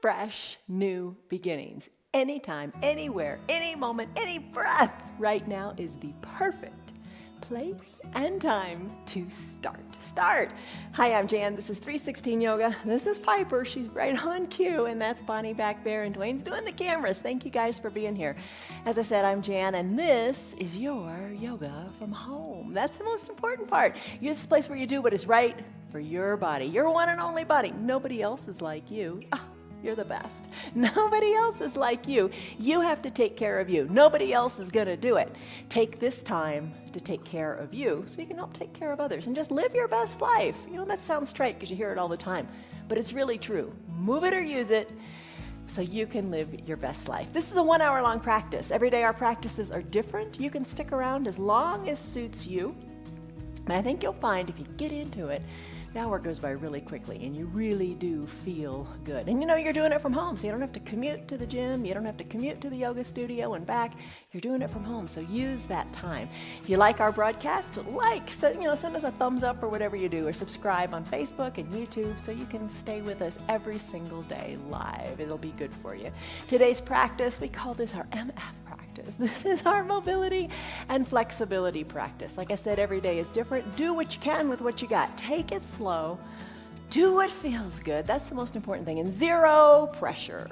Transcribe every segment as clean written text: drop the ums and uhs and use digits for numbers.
fresh, new beginnings. Anytime, anywhere, any moment, any breath. Right now is the perfect place and time to start. Hi, I'm Jan. This is 316 Yoga. This is Piper. She's right on cue, and that's Bonnie back there, and Dwayne's doing the cameras. Thank you guys for being here. As I said, I'm Jan, and this is your yoga from home. That's the most important part. This is a place where you do what is right for your body, your one and only body. Nobody else is like you. You're the best. Nobody else is like you. You have to take care of you. Nobody else is going to do it. Take this time to take care of you so you can help take care of others and just live your best life. You know, that sounds trite because you hear it all the time, but it's really true. Move it or use it so you can live your best life. This is a 1 hour long practice. Every day our practices are different. You can stick around as long as suits you. And I think you'll find if you get into it, the hour goes by really quickly and you really do feel good. And you know, you're doing it from home, so you don't have to commute to the gym, you don't have to commute to the yoga studio and back. You're doing it from home, so use that time. If you like our broadcast, send us a thumbs up or whatever you do, or subscribe on Facebook and YouTube so you can stay with us every single day live. It'll be good for you. Today's practice, we call this our MF practice. This is our mobility and flexibility practice. Like I said, every day is different. Do what you can with what you got. Take it slow. Do what feels good. That's the most important thing. And zero pressure.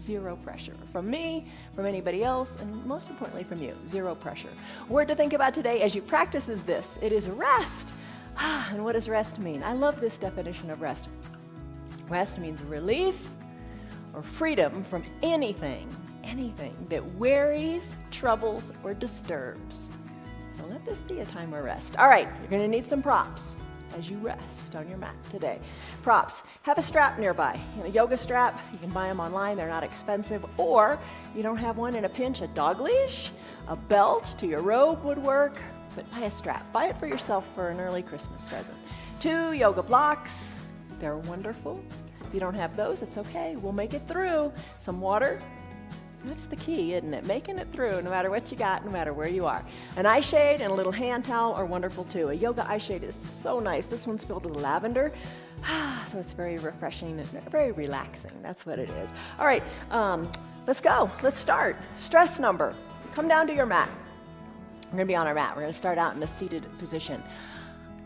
Zero pressure. From me, from anybody else, and most importantly from you. Zero pressure. Word to think about today as you practice is this. It is rest. And what does rest mean? I love this definition of rest. Rest means relief or freedom from anything that worries, troubles, or disturbs. So let this be a time of rest. All right, you're going to need some props as you rest on your mat today. Props. Have a strap nearby. A yoga strap. You can buy them online. They're not expensive. Or you don't have one in a pinch, a dog leash, a belt to your robe would work. But buy a strap. Buy it for yourself for an early Christmas present. 2 yoga blocks. They're wonderful. If you don't have those, it's okay. We'll make it through. Some water. That's the key, isn't it? Making it through, no matter what you got, no matter where you are. An eye shade and a little hand towel are wonderful too. A yoga eye shade is so nice. This one's filled with lavender, so it's very refreshing and very relaxing. That's what it is. All right, let's go. Let's start. Stress number. Come down to your mat. We're going to be on our mat. We're going to start out in a seated position.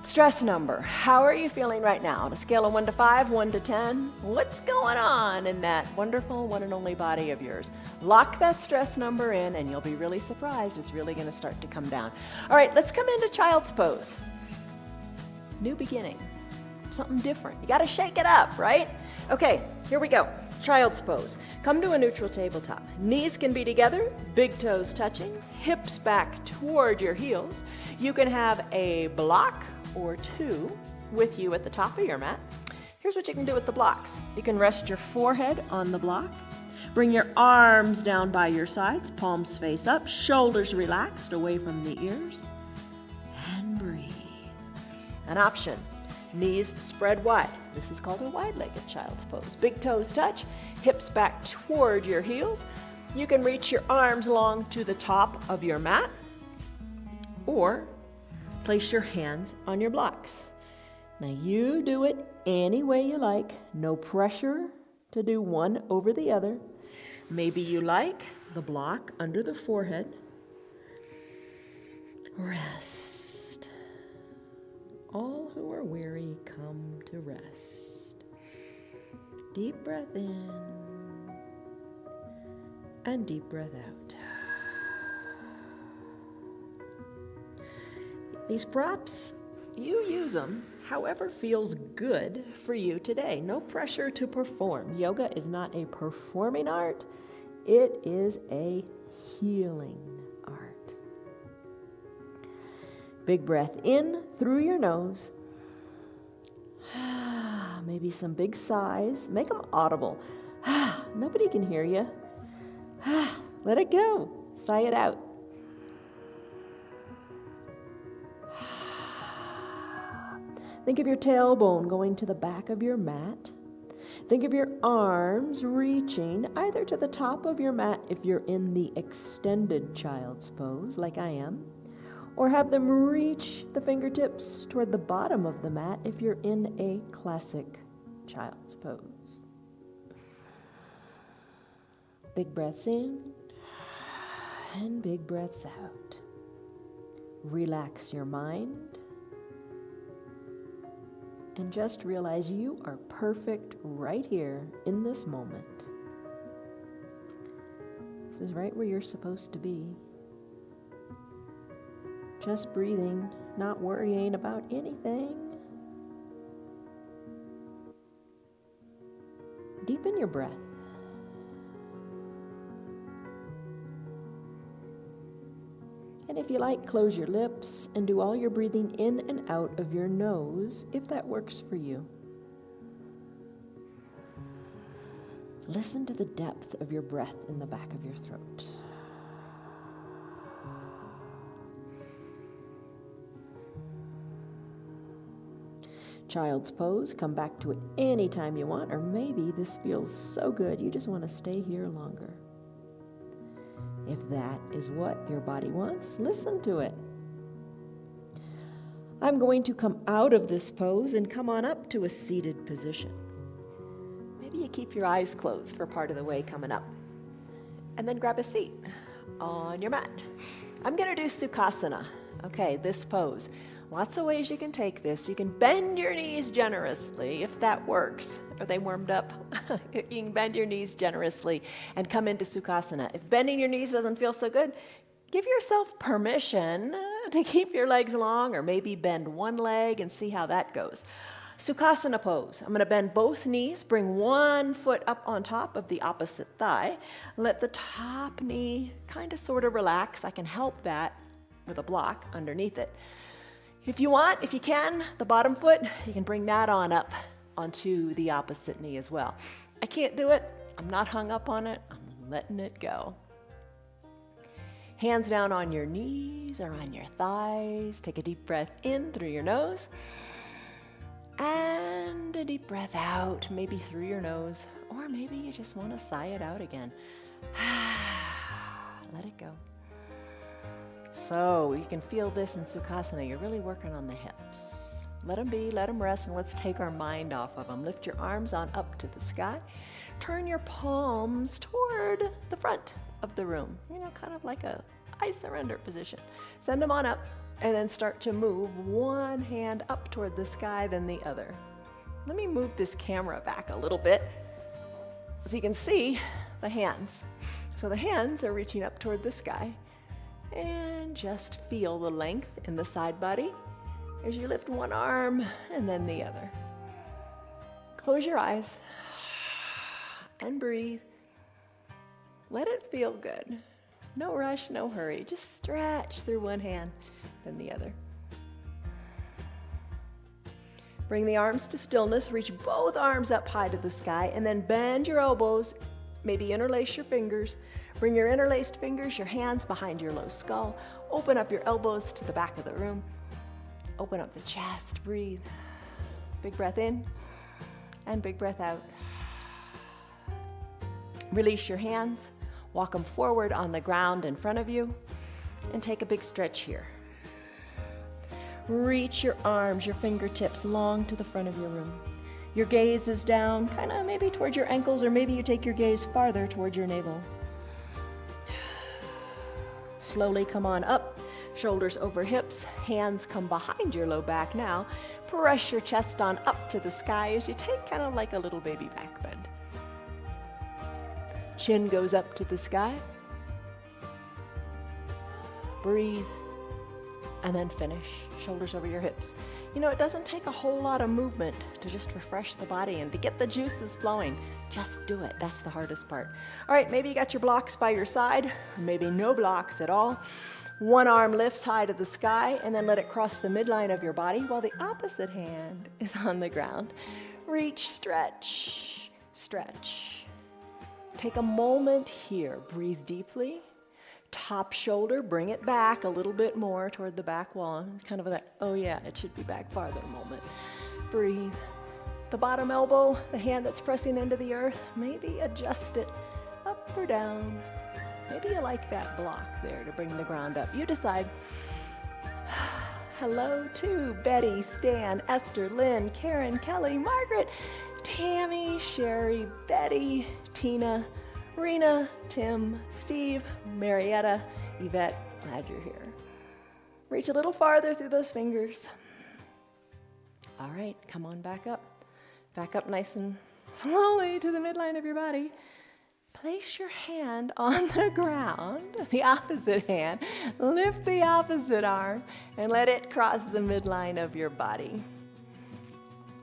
Stress number. How are you feeling right now? On a scale of 1 to 5, 1 to 10, what's going on in that wonderful one and only body of yours? Lock that stress number in and you'll be really surprised. It's really going to start to come down. All right, let's come into child's pose. New beginning. Something different. You got to shake it up, right? Okay, here we go. Child's pose. Come to a neutral tabletop. Knees can be together, big toes touching, hips back toward your heels. You can have a block or 2 with you at the top of your mat. Here's what you can do with the blocks. You can rest your forehead on the block. Bring your arms down by your sides, palms face up, shoulders relaxed away from the ears, and breathe. An option, knees spread wide. This is called a wide-legged child's pose. Big toes touch, hips back toward your heels. You can reach your arms long to the top of your mat, or place your hands on your blocks. Now you do it any way you like. No pressure to do one over the other. Maybe you like the block under the forehead. Rest. All who are weary, come to rest. Deep breath in and deep breath out. These props, you use them however feels good for you today. No pressure to perform. Yoga is not a performing art. It is a healing art. Big breath in through your nose. Maybe some big sighs. Make them audible. Nobody can hear you. Let it go. Sigh it out. Think of your tailbone going to the back of your mat. Think of your arms reaching either to the top of your mat if you're in the extended child's pose, like I am, or have them reach the fingertips toward the bottom of the mat if you're in a classic child's pose. Big breaths in and big breaths out. Relax your mind and just realize you are perfect right here in this moment. This is right where you're supposed to be. Just breathing, not worrying about anything. Deepen your breath. And if you like, close your lips and do all your breathing in and out of your nose, if that works for you. Listen to the depth of your breath in the back of your throat. Child's pose, come back to it anytime you want, or maybe this feels so good you just want to stay here longer. If that is what your body wants, listen to it. I'm going to come out of this pose and come on up to a seated position. Maybe you keep your eyes closed for part of the way coming up. And then grab a seat on your mat. I'm going to do Sukhasana. Okay, this pose. Lots of ways you can take this. You can bend your knees generously if that works. Are they warmed up? You can bend your knees generously and come into Sukhasana. If bending your knees doesn't feel so good, give yourself permission to keep your legs long, or maybe bend one leg and see how that goes. Sukhasana pose. I'm going to bend both knees, bring one foot up on top of the opposite thigh. Let the top knee kind of sort of relax. I can help that with a block underneath it. If you want, if you can, the bottom foot, you can bring that on up onto the opposite knee as well. I can't do it. I'm not hung up on it. I'm letting it go. Hands down on your knees or on your thighs. Take a deep breath in through your nose. And a deep breath out, maybe through your nose. Or maybe you just want to sigh it out again. Let it go. So you can feel this in Sukhasana. You're really working on the hips. Let them be, let them rest, and let's take our mind off of them. Lift your arms on up to the sky. Turn your palms toward the front of the room. Kind of like a I surrender position. Send them on up, and then start to move one hand up toward the sky, then the other. Let me move this camera back a little bit so you can see the hands. So the hands are reaching up toward the sky. And just feel the length in the side body as you lift one arm and then the other. Close your eyes and breathe. Let it feel good. No rush, no hurry. Just stretch through one hand, then the other. Bring the arms to stillness. Reach both arms up high to the sky, and then bend your elbows. Maybe interlace your fingers. Bring your interlaced fingers, your hands behind your low skull. Open up your elbows to the back of the room. Open up the chest, breathe. Big breath in and big breath out. Release your hands, walk them forward on the ground in front of you, and take a big stretch here. Reach your arms, your fingertips long to the front of your room. Your gaze is down, kind of maybe towards your ankles, or maybe you take your gaze farther towards your navel. Slowly come on up, shoulders over hips, hands come behind your low back now. Press your chest on up to the sky as you take kind of like a little baby back bend. Chin goes up to the sky. Breathe, and then finish. Shoulders over your hips. It doesn't take a whole lot of movement to just refresh the body and to get the juices flowing. Just do it. That's the hardest part. All right, maybe you got your blocks by your side, or maybe no blocks at all. One arm lifts high to the sky, and then let it cross the midline of your body while the opposite hand is on the ground. Reach, stretch, stretch. Take a moment here. Breathe deeply. Top shoulder, bring it back a little bit more toward the back wall. Kind of that, oh yeah, it should be back farther moment. Breathe. The bottom elbow, the hand that's pressing into the earth, maybe adjust it up or down. Maybe you like that block there to bring the ground up. You decide. Hello to Betty, Stan, Esther, Lynn, Karen, Kelly, Margaret, Tammy, Sherry, Betty, Tina, Rena, Tim, Steve, Marietta, Yvette, glad you're here. Reach a little farther through those fingers. All right, come on back up. Back up nice and slowly to the midline of your body. Place your hand on the ground, the opposite hand. Lift the opposite arm and let it cross the midline of your body.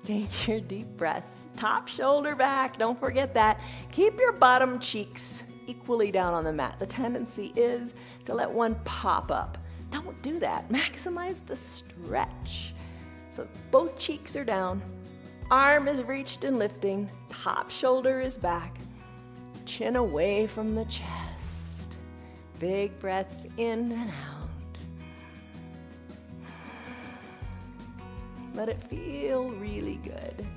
Take your deep breaths. Top shoulder back, don't forget that. Keep your bottom cheeks equally down on the mat. The tendency is to let one pop up. Don't do that. Maximize the stretch. So both cheeks are down. Arm is reached and lifting. Top shoulder is back. Chin away from the chest. Big breaths in and out. Let it feel really good.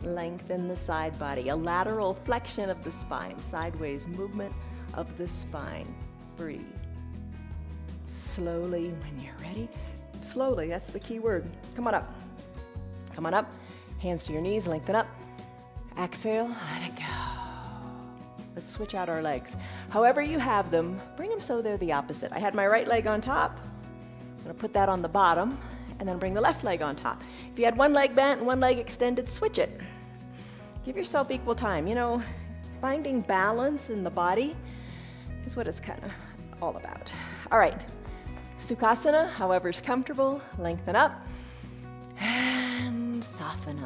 Lengthen the side body. A lateral flexion of the spine. Sideways movement of the spine. Breathe. Slowly, when you're ready. Slowly, that's the key word. Come on up. Come on up. Hands to your knees, lengthen up. Exhale, let it go. Let's switch out our legs. However you have them, bring them so they're the opposite. I had my right leg on top. I'm gonna put that on the bottom and then bring the left leg on top. If you had one leg bent and one leg extended, switch it. Give yourself equal time. You know, finding balance in the body is what it's kind of all about. All right, Sukhasana, however's comfortable, lengthen up. And soften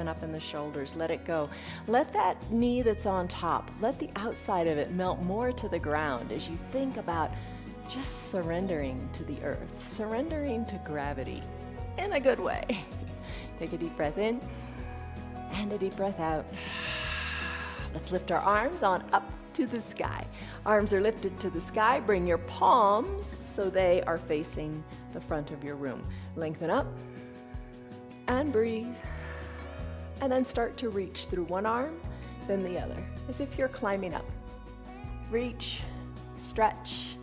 up in the shoulders, let it go. Let that knee that's on top, let the outside of it melt more to the ground as you think about just surrendering to the earth, surrendering to gravity in a good way. Take a deep breath in and a deep breath out. Let's lift our arms on up to the sky. Arms are lifted to the sky. Bring your palms so they are facing the front of your room. Lengthen up. And breathe, and then start to reach through one arm, then the other, as if you're climbing up. Reach, stretch,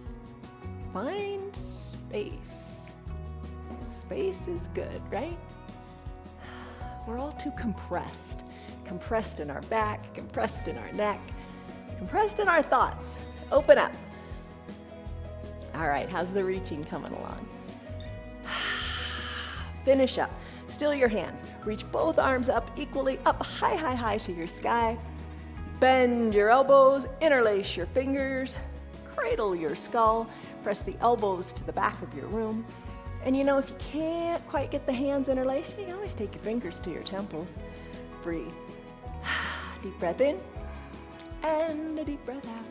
find space. Space is good, right? We're all too compressed in our back, compressed in our neck, compressed in our thoughts. Open up. All right, how's the reaching coming along? Finish up. Still your hands. Reach both arms up equally, up high, high, high to your sky. Bend your elbows, interlace your fingers, cradle your skull, press the elbows to the back of your room. And you know, if you can't quite get the hands interlaced, you can always take your fingers to your temples. Breathe. Deep breath in, and a deep breath out.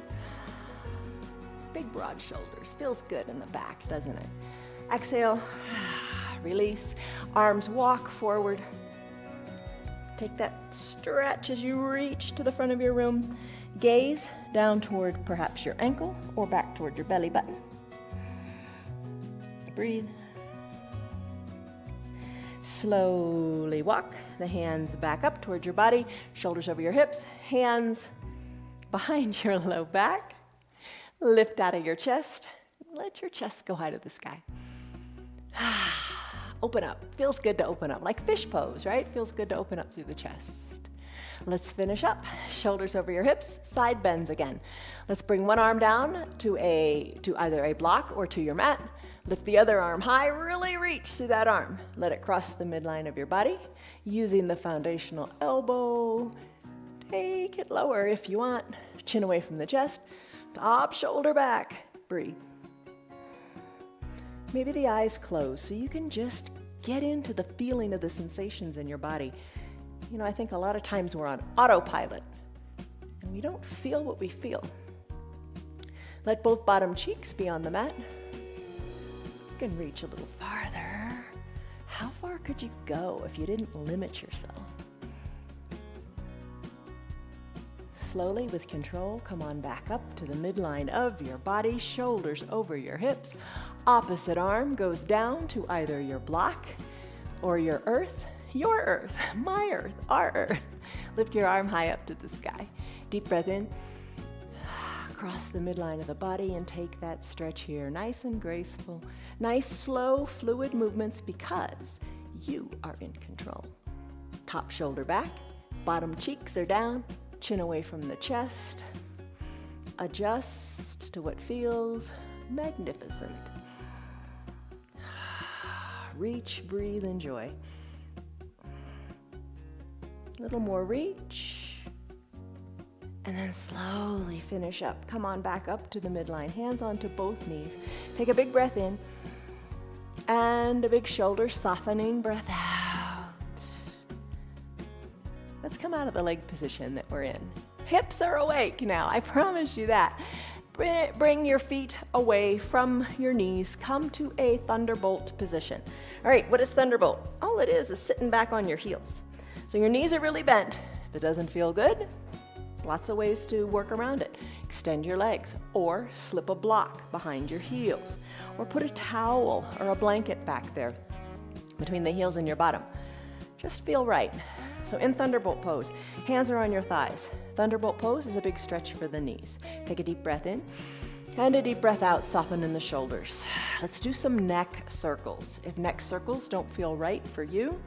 Big broad shoulders. Feels good in the back, doesn't it? Exhale. Release. Arms walk forward. Take that stretch as you reach to the front of your room. Gaze down toward perhaps your ankle or back toward your belly button. Breathe. Slowly walk the hands back up toward your body, shoulders over your hips, hands behind your low back. Lift out of your chest. Let your chest go high to the sky. Open up. Feels good to open up, like fish pose, right? Feels good to open up through the chest. Let's finish up. Shoulders over your hips, side bends again. Let's bring one arm down to either a block or to your mat. Lift the other arm high, really reach through that arm. Let it cross the midline of your body. Using the foundational elbow, take it lower if you want. Chin away from the chest, top shoulder back. Breathe. Maybe the eyes close so you can just get into the feeling of the sensations in your body. You know, I think a lot of times we're on autopilot and we don't feel what we feel. Let both bottom cheeks be on the mat. You can reach a little farther. How far could you go if you didn't limit yourself? Slowly, with control, come on back up to the midline of your body, shoulders over your hips. Opposite arm goes down to either your block or your earth, my earth, our earth. Lift your arm high up to the sky. Deep breath in. Cross the midline of the body and take that stretch here. Nice and graceful. Nice, slow, fluid movements because you are in control. Top shoulder back. Bottom cheeks are down. Chin away from the chest. adjust to what feels magnificent. Reach, breathe, enjoy. A little more reach. And then slowly finish up. Come on back up to the midline. Hands onto both knees. Take a big breath in. And a big shoulder softening breath out. Let's come out of the leg position that we're in. Hips are awake now, I promise you that. Bring your feet away from your knees. Come to a thunderbolt position. All right, what is thunderbolt? All it is sitting back on your heels. So your knees are really bent. If it doesn't feel good, lots of ways to work around it. Extend your legs or slip a block behind your heels or put a towel or a blanket back there between the heels and your bottom. Just feel right. So in thunderbolt pose, hands are on your thighs. Thunderbolt pose is a big stretch for the knees. Take a deep breath in and a deep breath out, soften in the shoulders. Let's do some neck circles. If neck circles don't feel right for you,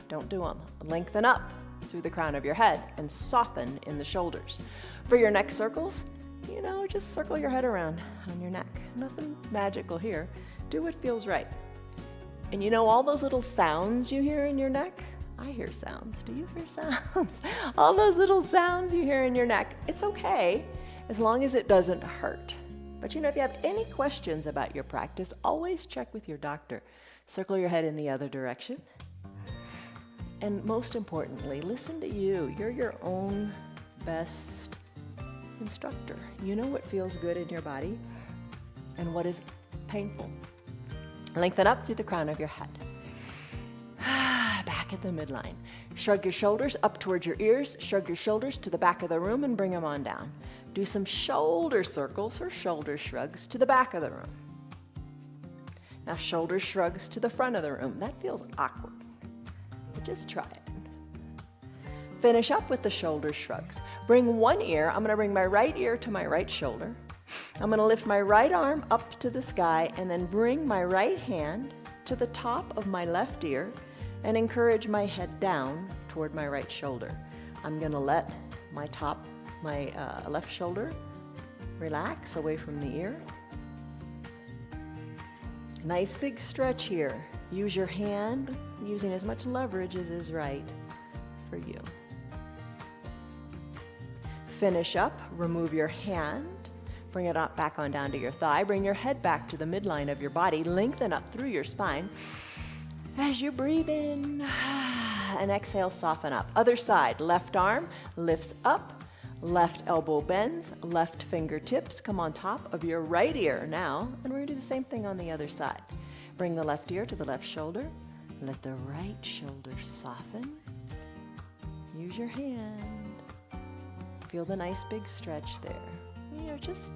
don't do them. Lengthen up through the crown of your head and soften in the shoulders. For your neck circles, just circle your head around on your neck. Nothing magical here. Do what feels right. And all those little sounds you hear in your neck? I hear sounds. Do you hear sounds? All those little sounds you hear in your neck, it's okay as long as it doesn't hurt. But if you have any questions about your practice, always check with your doctor. Circle your head in the other direction. And most importantly, listen to you. You're your own best instructor. You know what feels good in your body and what is painful. Lengthen up through the crown of your head. Back at the midline. Shrug your shoulders up towards your ears. Shrug your shoulders to the back of the room and bring them on down. Do some shoulder circles or shoulder shrugs to the back of the room. Now shoulder shrugs to the front of the room. That feels awkward. But just try it. Finish up with the shoulder shrugs. Bring one ear. I'm going to bring my right ear to my right shoulder. I'm going to lift my right arm up to the sky and then bring my right hand to the top of my left ear and encourage my head down toward my right shoulder. I'm going to let my left shoulder relax away from the ear. Nice big stretch here. Use your hand, using as much leverage as is right for you. Finish up, remove your hand, bring it up back on down to your thigh, bring your head back to the midline of your body, lengthen up through your spine. As you breathe in and exhale, soften up. Other side, left arm lifts up, left elbow bends, left fingertips come on top of your right ear now, and we're gonna do the same thing on the other side. Bring the left ear to the left shoulder, let the right shoulder soften. Use your hand. Feel the nice big stretch there. Just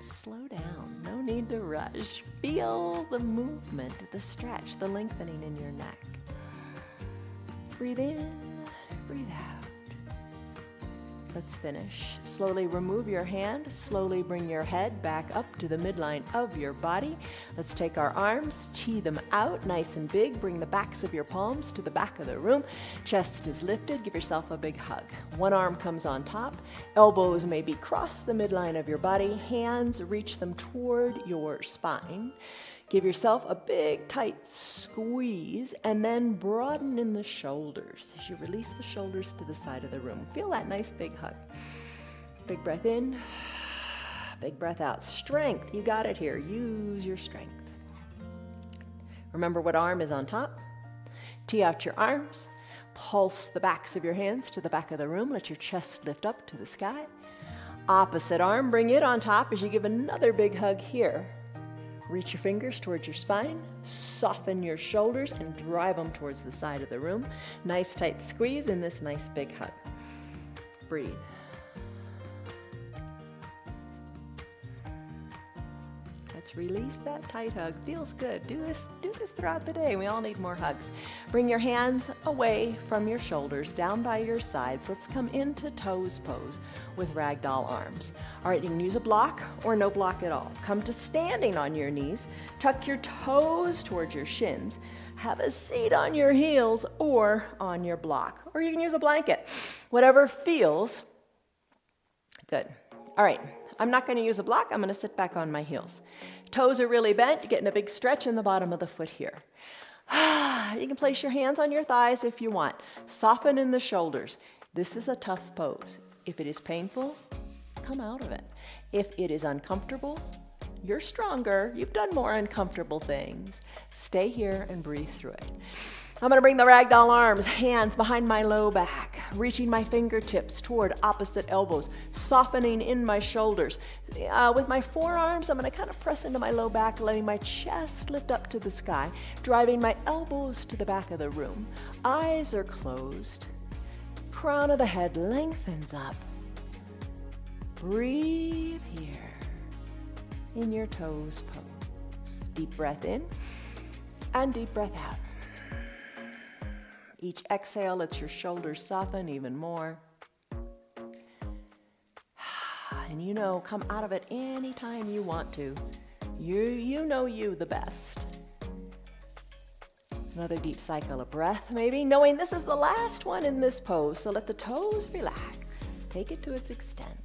slow down. No need to rush. Feel the movement, the stretch, the lengthening in your neck. Breathe in, breathe out. Let's finish. Slowly remove your hand. Slowly bring your head back up to the midline of your body. Let's take our arms, tee them out nice and big. Bring the backs of your palms to the back of the room. Chest is lifted. Give yourself a big hug. One arm comes on top. Elbows maybe cross the midline of your body. Hands reach them toward your spine. Give yourself a big, tight squeeze and then broaden in the shoulders as you release the shoulders to the side of the room. Feel that nice big hug. Big breath in, big breath out. Strength, you got it here. Use your strength. Remember what arm is on top. Tee out your arms. Pulse the backs of your hands to the back of the room. Let your chest lift up to the sky. Opposite arm, bring it on top as you give another big hug here. Reach your fingers towards your spine, soften your shoulders, and drive them towards the side of the room. Nice tight squeeze in this nice big hug. Breathe. Let's release that tight hug. Feels good. Do this throughout the day. We all need more hugs. Bring your hands away from your shoulders, down by your sides. Let's come into toes pose with ragdoll arms. All right, you can use a block or no block at all. Come to standing on your knees. Tuck your toes towards your shins. Have a seat on your heels or on your block. Or you can use a blanket. Whatever feels good. All right, I'm not going to use a block. I'm going to sit back on my heels. Toes are really bent. You're getting a big stretch in the bottom of the foot here. You can place your hands on your thighs if you want. Soften in the shoulders. This is a tough pose. If it is painful, come out of it. If it is uncomfortable, you're stronger. You've done more uncomfortable things. Stay here and breathe through it. I'm going to bring the ragdoll arms, hands behind my low back, reaching my fingertips toward opposite elbows, softening in my shoulders. With my forearms, I'm going to kind of press into my low back, letting my chest lift up to the sky, driving my elbows to the back of the room. Eyes are closed. Crown of the head lengthens up. Breathe here in your toes pose. Deep breath in and deep breath out. Each exhale lets your shoulders soften even more. And come out of it anytime you want to. You know you the best. Another deep cycle of breath, maybe, knowing this is the last one in this pose. So let the toes relax. Take it to its extent.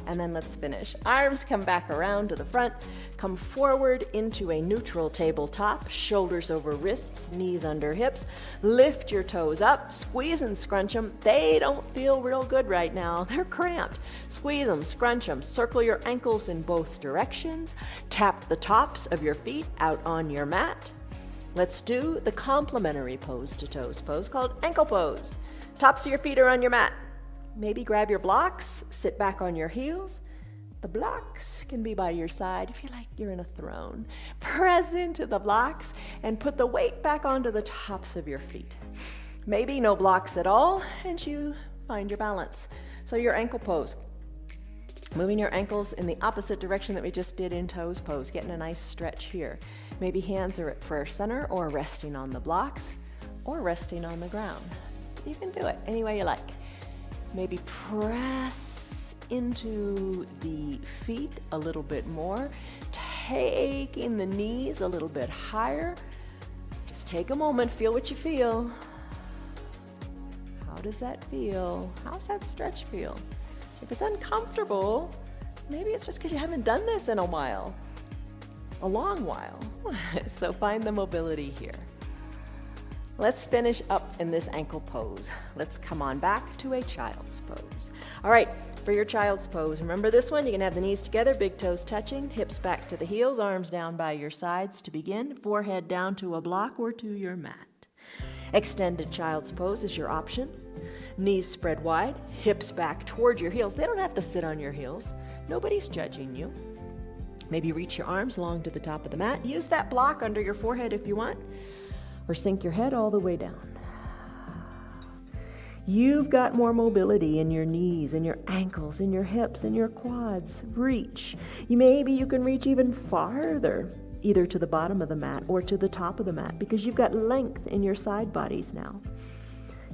And then let's finish. Arms come back around to the front. Come forward into a neutral tabletop. Shoulders over wrists, knees under hips. Lift your toes up. Squeeze and scrunch them. They don't feel real good right now. They're cramped. Squeeze them, scrunch them. Circle your ankles in both directions. Tap the tops of your feet out on your mat. Let's do the complementary pose to toes pose called ankle pose. Tops of your feet are on your mat. Maybe grab your blocks, sit back on your heels. The blocks can be by your side if you like you're in a throne. Press into the blocks and put the weight back onto the tops of your feet. Maybe no blocks at all, and you find your balance. So your ankle pose. Moving your ankles in the opposite direction that we just did in toes pose, getting a nice stretch here. Maybe hands are at prayer center or resting on the blocks or resting on the ground. You can do it any way you like. Maybe press into the feet a little bit more, taking the knees a little bit higher. Just take a moment, feel what you feel. How does that feel? How's that stretch feel? If it's uncomfortable, maybe it's just because you haven't done this in a while, a long while. So find the mobility here. Let's finish up in this ankle pose. Let's come on back to a child's pose. All right, for your child's pose, remember this one, you can have the knees together, big toes touching, hips back to the heels, arms down by your sides to begin, forehead down to a block or to your mat. Extended child's pose is your option. Knees spread wide, hips back toward your heels. They don't have to sit on your heels. Nobody's judging you. Maybe reach your arms long to the top of the mat. Use that block under your forehead if you want. Or sink your head all the way down. You've got more mobility in your knees, in your ankles, in your hips, in your quads. Reach. Maybe you can reach even farther, either to the bottom of the mat or to the top of the mat, because you've got length in your side bodies now.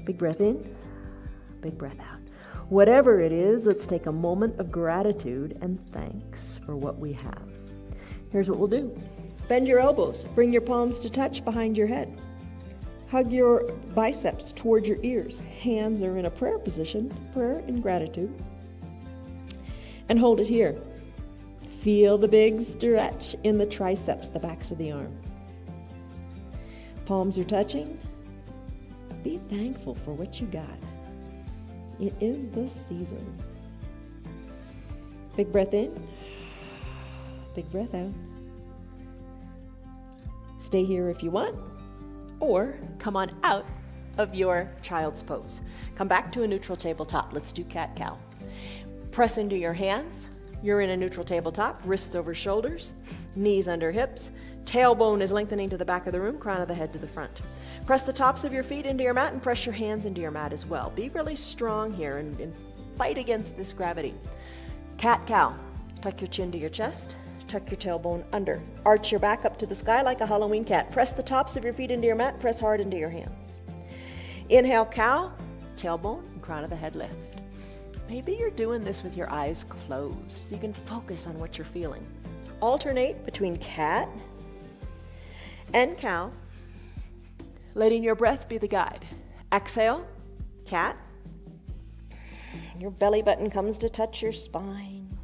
Big breath in, big breath out. Whatever it is, let's take a moment of gratitude and thanks for what we have. Here's what we'll do. Bend your elbows. Bring your palms to touch behind your head. Hug your biceps toward your ears. Hands are in a prayer position, prayer and gratitude. And hold it here. Feel the big stretch in the triceps, the backs of the arm. Palms are touching. Be thankful for what you got. It is the season. Big breath in. Big breath out. Stay here if you want, or come on out of your child's pose. Come back to a neutral tabletop. Let's do cat-cow. Press into your hands. You're in a neutral tabletop, wrists over shoulders, knees under hips. Tailbone is lengthening to the back of the room, crown of the head to the front. Press the tops of your feet into your mat and press your hands into your mat as well. Be really strong here and fight against this gravity. Cat-cow. Tuck your chin to your chest. Tuck your tailbone under. Arch your back up to the sky like a Halloween cat. Press the tops of your feet into your mat. Press hard into your hands. Inhale, cow, tailbone, and crown of the head lift. Maybe you're doing this with your eyes closed so you can focus on what you're feeling. Alternate between cat and cow, letting your breath be the guide. Exhale, cat. Your belly button comes to touch your spine.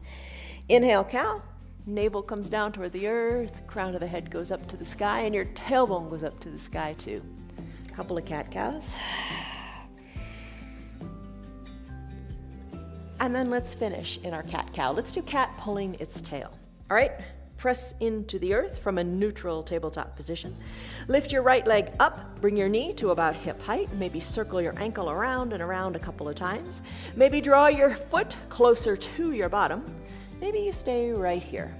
Inhale, cow. Navel comes down toward the earth, crown of the head goes up to the sky, and your tailbone goes up to the sky too. Couple of cat-cows. And then let's finish in our cat-cow. Let's do cat pulling its tail. All right, press into the earth from a neutral tabletop position. Lift your right leg up, bring your knee to about hip height. Maybe circle your ankle around and around a couple of times. Maybe draw your foot closer to your bottom. Maybe you stay right here.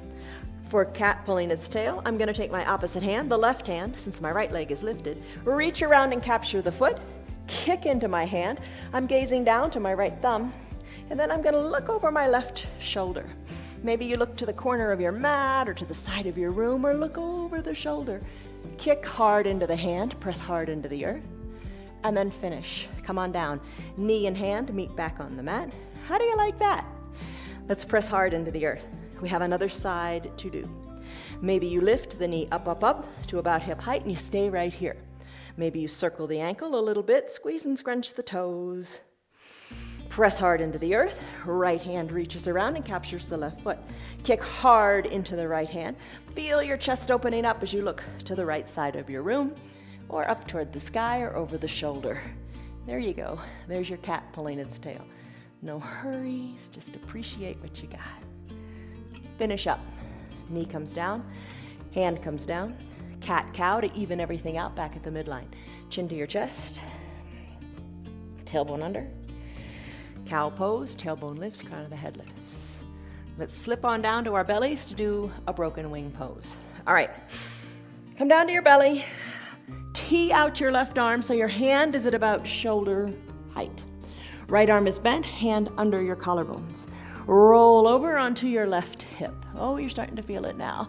For cat pulling its tail, I'm going to take my opposite hand, the left hand, since my right leg is lifted, reach around and capture the foot, kick into my hand. I'm gazing down to my right thumb, and then I'm going to look over my left shoulder. Maybe you look to the corner of your mat or to the side of your room, or look over the shoulder. Kick hard into the hand, press hard into the earth, and then finish. Come on down. Knee and hand meet back on the mat. How do you like that? Let's press hard into the earth. We have another side to do. Maybe you lift the knee up, up, up to about hip height and you stay right here. Maybe you circle the ankle a little bit, squeeze and scrunch the toes. Press hard into the earth. Right hand reaches around and captures the left foot. Kick hard into the right hand. Feel your chest opening up as you look to the right side of your room or up toward the sky or over the shoulder. There you go. There's your cat pulling its tail. No hurries, just appreciate what you got. Finish up. Knee comes down, hand comes down, cat-cow to even everything out back at the midline. Chin to your chest, tailbone under, cow pose, tailbone lifts, crown of the head lifts. Let's slip on down to our bellies to do a broken wing pose. All right, come down to your belly, tee out your left arm so your hand is at about shoulder height. Right arm is bent, hand under your collarbones. Roll over onto your left hip. Oh, you're starting to feel it now.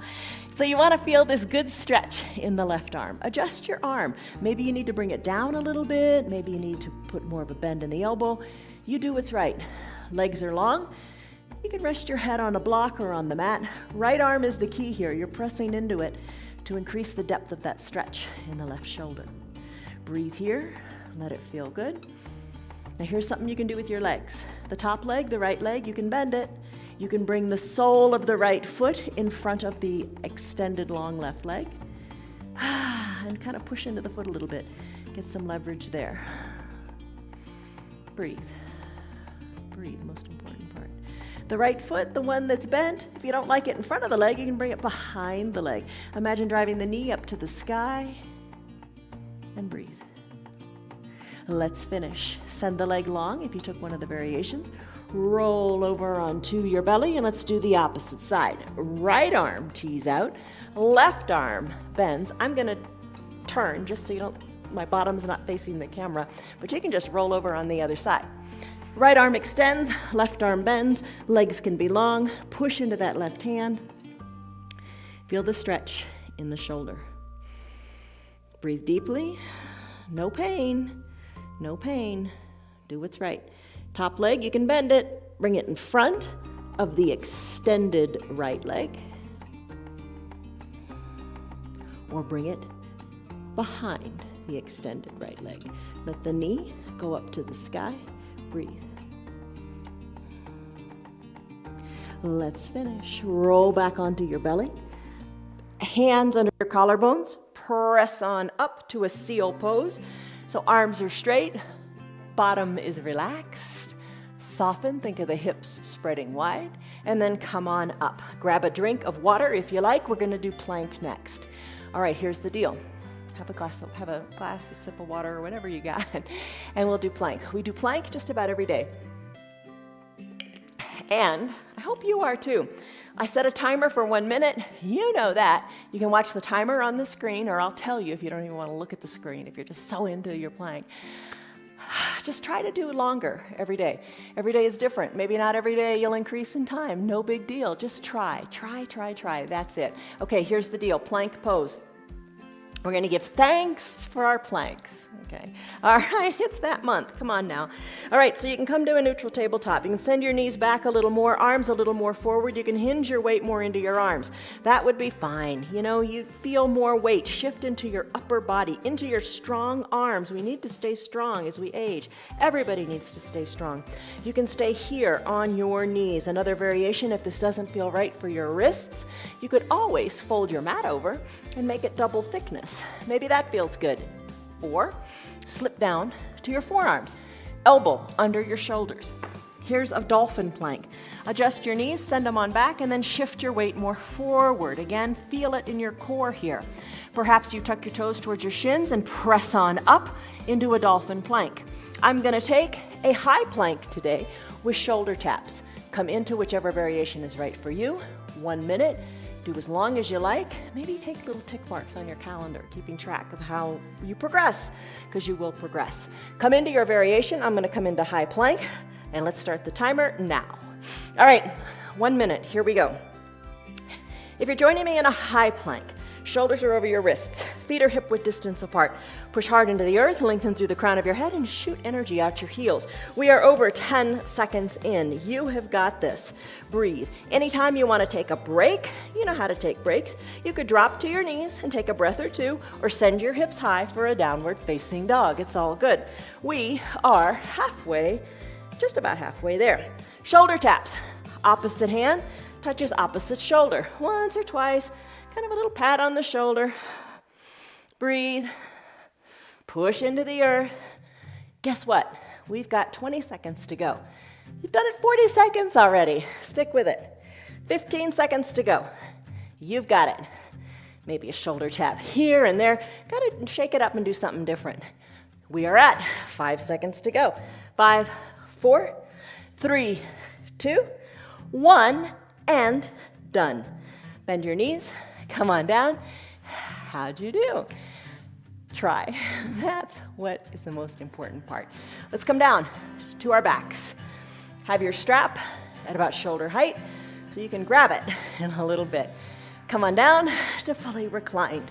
So you want to feel this good stretch in the left arm. Adjust your arm. Maybe you need to bring it down a little bit. Maybe you need to put more of a bend in the elbow. You do what's right. Legs are long. You can rest your head on a block or on the mat. Right arm is the key here. You're pressing into it to increase the depth of that stretch in the left shoulder. Breathe here. Let it feel good. Now here's something you can do with your legs. The top leg, the right leg, you can bend it. You can bring the sole of the right foot in front of the extended long left leg. And kind of push into the foot a little bit. Get some leverage there. Breathe. Breathe, most important part. The right foot, the one that's bent, if you don't like it in front of the leg, you can bring it behind the leg. Imagine driving the knee up to the sky and breathe. Let's finish. Send the leg long if you took one of the variations. Roll over onto your belly and let's do the opposite side. Right arm tees out, left arm bends. I'm gonna turn just so you don't, my bottom's not facing the camera, but you can just roll over on the other side. Right arm extends, left arm bends, legs can be long. Push into that left hand. Feel the stretch in the shoulder. Breathe deeply, no pain. No pain. Do what's right. Top leg, you can bend it. Bring it in front of the extended right leg. Or bring it behind the extended right leg. Let the knee go up to the sky. Breathe. Let's finish. Roll back onto your belly. Hands under your collarbones. Press on up to a seal pose. So arms are straight, bottom is relaxed. Soften, think of the hips spreading wide, and then come on up. Grab a drink of water if you like. We're going to do plank next. All right, here's the deal. Have a glass, a sip of water or whatever you got, and we'll do plank. We do plank just about every day. And I hope you are too. I set a timer for 1 minute. You know that. You can watch the timer on the screen, or I'll tell you if you don't even want to look at the screen, if you're just so into your plank. Just try to do longer every day. Every day is different. Maybe not every day you'll increase in time. No big deal. Just try. Try. That's it. Okay, here's the deal. Plank pose. We're going to give thanks for our planks. Okay. All right, it's that month. Come on now. All right, so you can come to a neutral tabletop. You can send your knees back a little more, arms a little more forward. You can hinge your weight more into your arms. That would be fine. You know, you feel more weight shift into your upper body, into your strong arms. We need to stay strong as we age. Everybody needs to stay strong. You can stay here on your knees. Another variation, if this doesn't feel right for your wrists, you could always fold your mat over and make it double thickness. Maybe that feels good. Or slip down to your forearms, elbow under your shoulders. Here's a dolphin plank. Adjust your knees, send them on back, and then shift your weight more forward. Again, feel it in your core here. Perhaps you tuck your toes towards your shins and press on up into a dolphin plank. I'm going to take a high plank today with shoulder taps. Come into whichever variation is right for you. 1 minute. Do as long as you like. Maybe take little tick marks on your calendar, keeping track of how you progress, because you will progress. Come into your variation. I'm going to come into high plank, and let's start the timer now. All right, 1 minute. Here we go. If you're joining me in a high plank, shoulders are over your wrists, feet are hip width distance apart. Push hard into the earth, lengthen through the crown of your head, and shoot energy out your heels. We are over 10 seconds in. You have got this. Breathe. Anytime you want to take a break, you know how to take breaks. You could drop to your knees and take a breath or two, or send your hips high for a downward facing dog. It's all good. We are halfway, just about halfway there. Shoulder taps. Opposite hand touches opposite shoulder. Once or twice. Kind of a little pat on the shoulder. Breathe. Push into the earth. Guess what? We've got 20 seconds to go. You've done it 40 seconds already. Stick with it. 15 seconds to go. You've got it. Maybe a shoulder tap here and there. Got to shake it up and do something different. We are at 5 seconds to go. 5, 4, 3, 2, 1, and done. Bend your knees. Come on down. How'd you do? Try. That's what is the most important part. Let's come down to our backs. Have your strap at about shoulder height so you can grab it in a little bit. Come on down to fully reclined.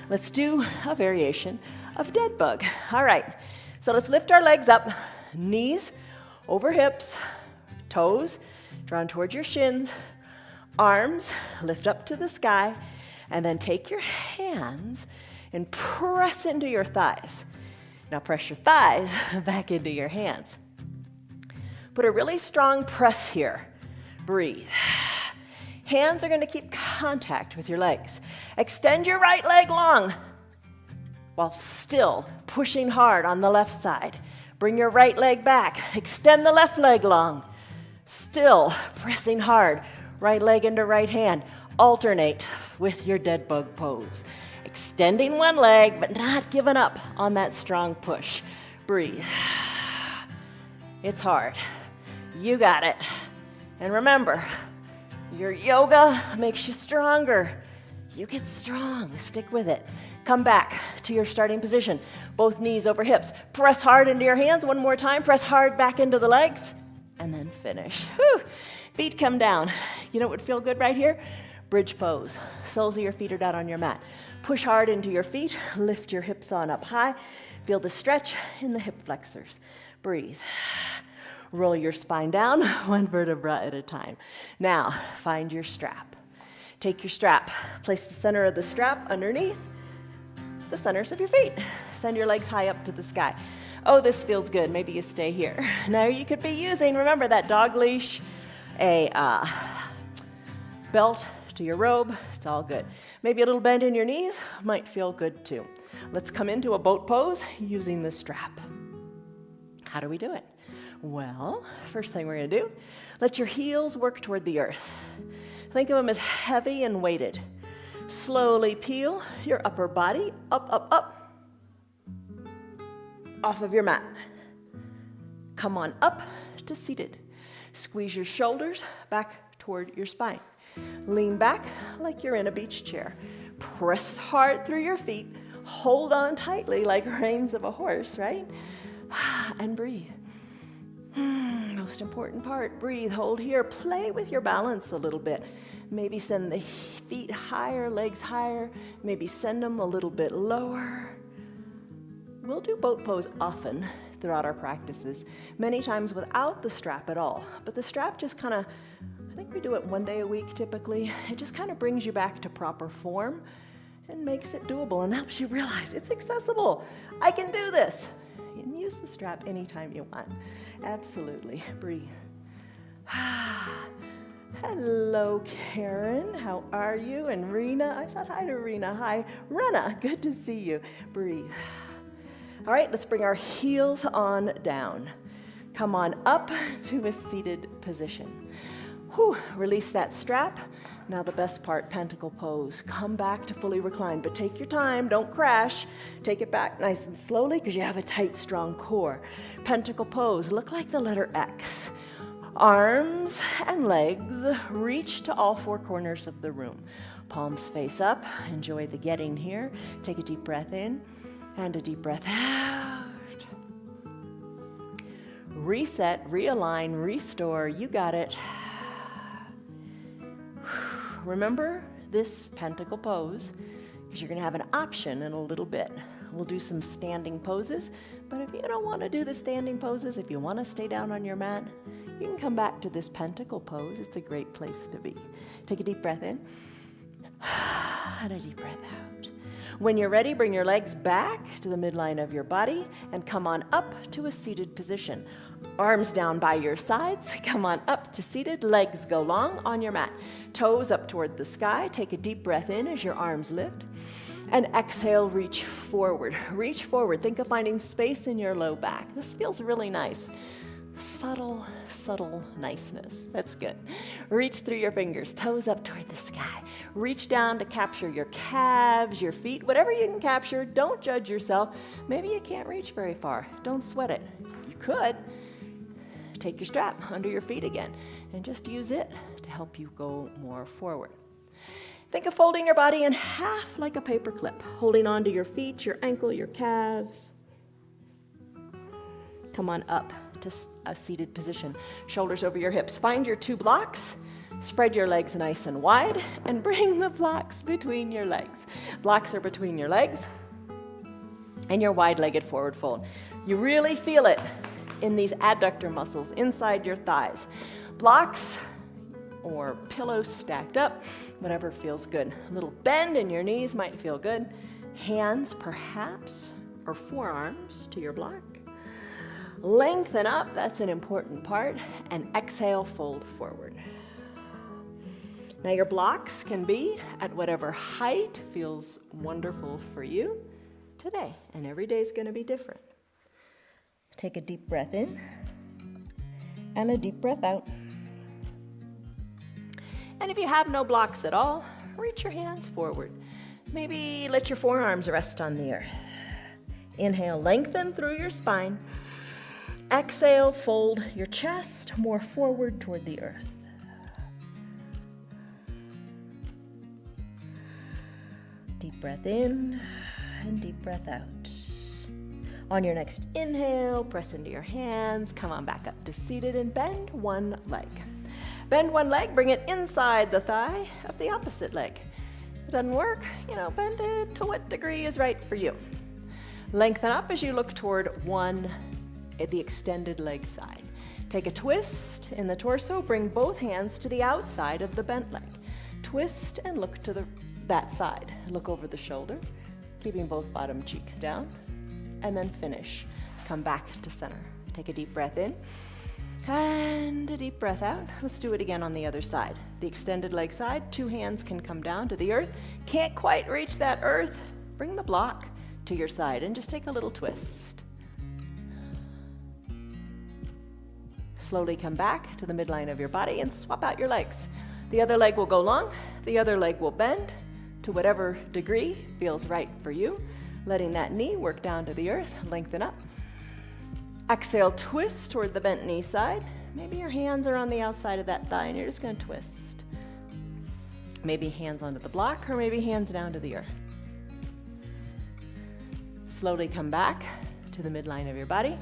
Let's do a variation of dead bug. All right, so let's lift our legs up, knees over hips, toes drawn towards your shins, arms lift up to the sky, and then take your hands and press into your thighs. Now press your thighs back into your hands. Put a really strong press here. Breathe. Hands are going to keep contact with your legs. Extend your right leg long while still pushing hard on the left side. Bring your right leg back. Extend the left leg long. Still pressing hard. Right leg into right hand. Alternate with your dead bug pose. Extending one leg, but not giving up on that strong push. Breathe. It's hard. You got it. And remember, your yoga makes you stronger. You get strong. Stick with it. Come back to your starting position. Both knees over hips. Press hard into your hands. One more time. Press hard back into the legs. And then finish. Whew. Feet come down. You know what would feel good right here? Bridge pose. Soles of your feet are down on your mat. Push hard into your feet. Lift your hips on up high. Feel the stretch in the hip flexors. Breathe. Roll your spine down, one vertebra at a time. Now, find your strap. Take your strap. Place the center of the strap underneath the centers of your feet. Send your legs high up to the sky. Oh, this feels good. Maybe you stay here. Now you could be using, remember, that dog leash, a belt to your robe. It's all good. Maybe a little bend in your knees might feel good too. Let's come into a boat pose using the strap. How do we do it? Well, first thing we're going to do, let your heels work toward the earth. Think of them as heavy and weighted. Slowly peel your upper body up, up, up, off of your mat. Come on up to seated. Squeeze your shoulders back toward your spine. Lean back like you're in a beach chair. Press hard through your feet. Hold on tightly like reins of a horse, right? And breathe. Most important part, breathe, hold here. Play with your balance a little bit. Maybe send the feet higher, legs higher. Maybe send them a little bit lower. We'll do boat pose often throughout our practices, many times without the strap at all. But the strap just kind of, I think we do it one day a week typically. It just kind of brings you back to proper form and makes it doable and helps you realize it's accessible. I can do this. You can use the strap anytime you want. Absolutely. Breathe. Hello, Karen. How are you? And Rena. I said hi to Rena. Hi, Rena. Good to see you. Breathe. All right, let's bring our heels on down. Come on up to a seated position. Whew, release that strap. Now the best part, pentacle pose. Come back to fully recline, but take your time, don't crash. Take it back nice and slowly because you have a tight, strong core. Pentacle pose, look like the letter X. Arms and legs reach to all four corners of the room. Palms face up, enjoy the getting here. Take a deep breath in and a deep breath out. Reset, realign, restore, you got it. Remember this pentacle pose because you're going to have an option in a little bit. We'll do some standing poses, but if you don't want to do the standing poses, if you want to stay down on your mat, you can come back to this pentacle pose. It's a great place to be. Take a deep breath in and a deep breath out. When you're ready, bring your legs back to the midline of your body and come on up to a seated position. Arms down by your sides, come on up to seated, legs go long on your mat. Toes up toward the sky, take a deep breath in as your arms lift. And exhale, reach forward. Reach forward, think of finding space in your low back. This feels really nice. Subtle, subtle niceness. That's good. Reach through your fingers, toes up toward the sky. Reach down to capture your calves, your feet, whatever you can capture. Don't judge yourself. Maybe you can't reach very far. Don't sweat it. You could. Take your strap under your feet again and just use it to help you go more forward. Think of folding your body in half like a paper clip, holding onto your feet, your ankle, your calves. Come on up to a seated position, shoulders over your hips. Find your two blocks, spread your legs nice and wide, and bring the blocks between your legs. Blocks are between your legs and your wide-legged forward fold. You really feel it in these adductor muscles inside your thighs. Blocks or pillows stacked up, whatever feels good. A little bend in your knees might feel good. Hands perhaps, or forearms to your block. Lengthen up, that's an important part, and exhale, fold forward. Now your blocks can be at whatever height feels wonderful for you today, and every day is going to be different. Take a deep breath in and a deep breath out. And if you have no blocks at all, reach your hands forward. Maybe let your forearms rest on the earth. Inhale, lengthen through your spine. Exhale, fold your chest more forward toward the earth. Deep breath in and deep breath out. On your next inhale, press into your hands, come on back up to seated and bend one leg. Bend one leg, bring it inside the thigh of the opposite leg. If it doesn't work, bend it to what degree is right for you. Lengthen up as you look toward one at the extended leg side. Take a twist in the torso, bring both hands to the outside of the bent leg. Twist and look to that side. Look over the shoulder, keeping both bottom cheeks down. And then finish. Come back to center. Take a deep breath in and a deep breath out. Let's do it again on the other side. The extended leg side, two hands can come down to the earth. Can't quite reach that earth. Bring the block to your side and just take a little twist. Slowly come back to the midline of your body and swap out your legs. The other leg will go long, the other leg will bend to whatever degree feels right for you. Letting that knee work down to the earth, lengthen up. Exhale, twist toward the bent knee side. Maybe your hands are on the outside of that thigh and you're just going to twist. Maybe hands onto the block or maybe hands down to the earth. Slowly come back to the midline of your body.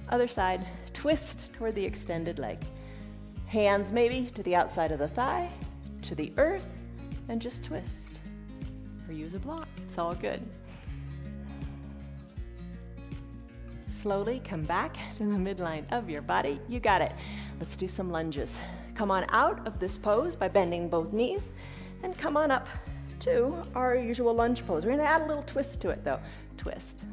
Other side, twist toward the extended leg. Hands maybe to the outside of the thigh to the earth and just twist. Or use a block, it's all good. Slowly come back to the midline of your body. You got it. Let's do some lunges. Come on out of this pose by bending both knees and come on up to our usual lunge pose. We're gonna add a little twist to it though. Twist.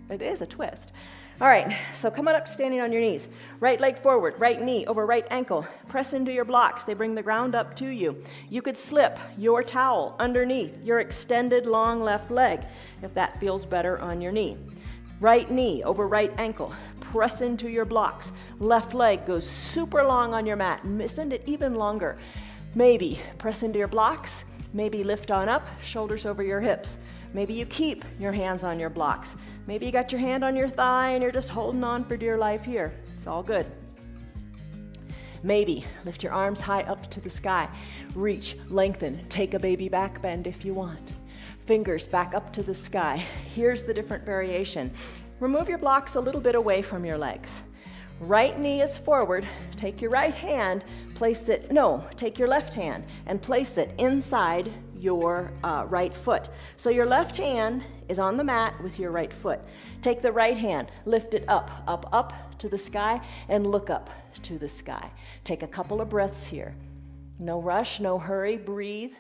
It is a twist. All right, so come on up standing on your knees. Right leg forward, right knee over right ankle. Press into your blocks. They bring the ground up to you. You could slip your towel underneath your extended long left leg if that feels better on your knee. Right knee over right ankle. Press into your blocks. Left leg goes super long on your mat. Send it even longer. Maybe press into your blocks. Maybe lift on up, shoulders over your hips. Maybe you keep your hands on your blocks. Maybe you got your hand on your thigh and you're just holding on for dear life here. It's all good. Maybe lift your arms high up to the sky. Reach, lengthen, take a baby back bend if you want. Fingers back up to the sky. Here's the different variation. Remove your blocks a little bit away from your legs. Right knee is forward. Take your right hand, take your left hand and place it inside your right foot. So your left hand is on the mat with your right foot. Take the right hand, lift it up, up, up to the sky and look up to the sky. Take a couple of breaths here. No rush, no hurry, breathe.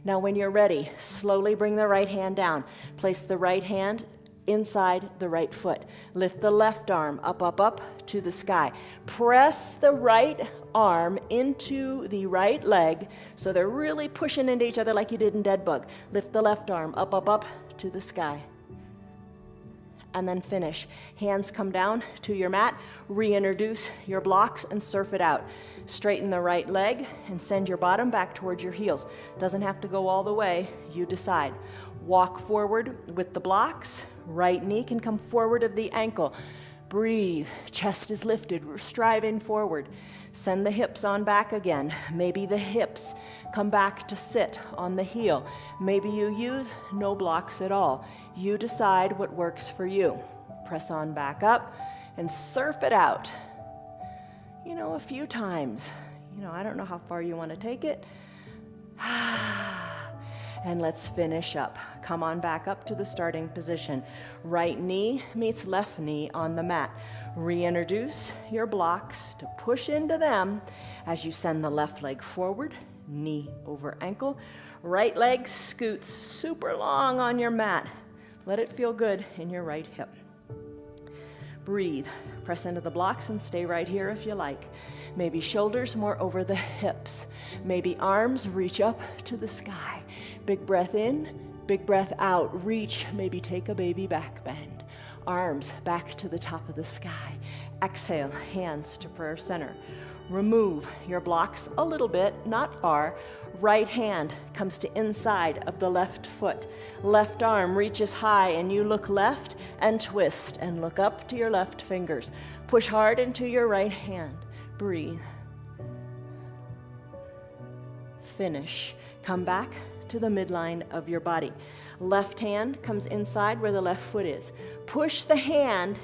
Now when you're ready, slowly bring the right hand down. Place the right hand inside the right foot. Lift the left arm up, up, up to the sky. Press the right arm into the right leg so they're really pushing into each other like you did in Dead Bug. Lift the left arm up, up, up to the sky. And then finish. Hands come down to your mat. Reintroduce your blocks and surf it out. Straighten the right leg and send your bottom back towards your heels. Doesn't have to go all the way. You decide. Walk forward with the blocks. Right knee can come forward of the ankle. Breathe. Chest is lifted. We're striving forward. Send the hips on back again. Maybe the hips come back to sit on the heel. Maybe you use no blocks at all. You decide what works for you. Press on back up and surf it out. A few times. I don't know how far you want to take it. And let's finish up. Come on back up to the starting position. Right knee meets left knee on the mat. Reintroduce your blocks to push into them as you send the left leg forward, knee over ankle. Right leg scoots super long on your mat. Let it feel good in your right hip. Breathe. Press into the blocks and stay right here if you like. Maybe shoulders more over the hips. Maybe arms reach up to the sky. Big breath in, big breath out. Reach, maybe take a baby back bend. Arms back to the top of the sky. Exhale, hands to prayer center. Remove your blocks a little bit, not far. Right hand comes to inside of the left foot. Left arm reaches high and you look left and twist and look up to your left fingers. Push hard into your right hand. Breathe. Finish. Come back to the midline of your body. Left hand comes inside where the left foot is. Push the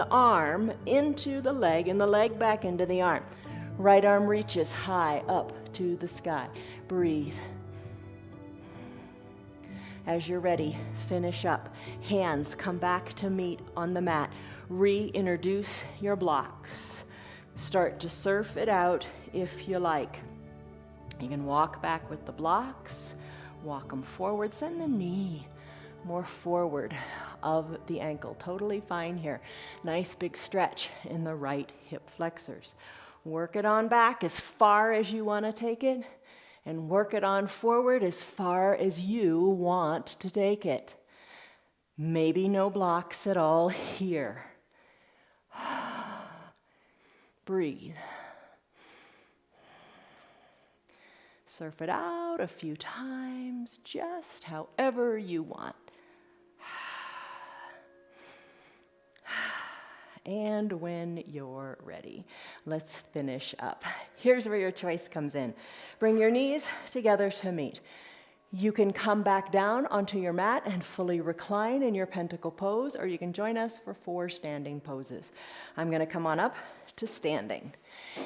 arm into the leg and the leg back into the arm. Right arm reaches high up to the sky. Breathe. As you're ready, finish up. Hands come back to meet on the mat. Reintroduce your blocks. Start to surf it out if you like. You can walk back with the blocks, walk them forward, send the knee more forward of the ankle. Totally fine here. Nice big stretch in the right hip flexors. Work it on back as far as you want to take it, and work it on forward as far as you want to take it. Maybe no blocks at all here. Breathe. Surf it out a few times, just however you want. And when you're ready, let's finish up. Here's where your choice comes in. Bring your knees together to meet. You can come back down onto your mat and fully recline in your pentacle pose, or you can join us for 4 standing poses. I'm going to come on up to standing.